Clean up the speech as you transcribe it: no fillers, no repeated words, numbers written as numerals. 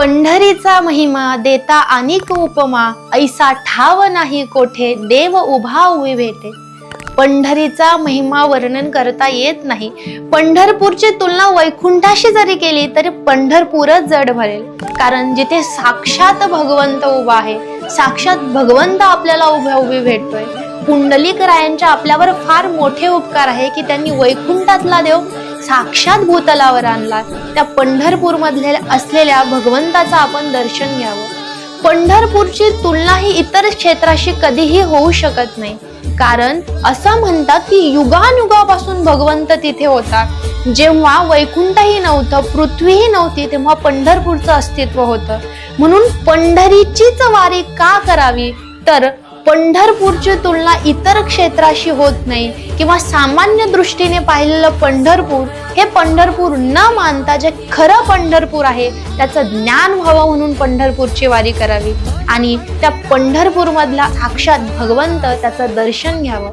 पंढरीचा महिमा देता अनेक उपमा, ऐसा ठाव नाही कोठे देव उभा उभी भेटे. पंढरीचा महिमा वर्णन करता येत नाही. पंढरपूरची तुलना वैकुंठाशी जरी केली तरी पंढरपूरच जड भरेल. कारण जिथे साक्षात भगवंत उभा आहे, साक्षात भगवंत आपल्याला उभ्या उभी भेटतोय. पुंडलिक रायांच्या आपल्यावर फार मोठे उपकार आहे की त्यांनी वैकुंठातला देव साक्षात भूतलावर आणला. त्या पंढरपूर मधल्या असलेल्या भगवंताचं आपण दर्शन घ्यावं. पंढरपूरची तुलना ही इतर क्षेत्राशी कधीही होऊ शकत नाही. कारण असं म्हणतात की युगानुगापासून भगवंत तिथे होता. जेव्हा वैकुंठही नव्हतं, पृथ्वीही नव्हती, तेव्हा पंढरपूरचं अस्तित्व होतं. म्हणून पंढरीचीच वारी का करावी, तर पंढरपूरची तुलना इतर क्षेत्राशी होत नाही किंवा सामान्य दृष्टीने पाहिलेलं पंढरपूर हे पंढरपूर न मानता जे खरं पंढरपूर आहे त्याचं ज्ञान व्हावं म्हणून पंढरपूरची वारी करावी आणि त्या पंढरपूर मधला साक्षात भगवंत त्याचं दर्शन घ्यावं.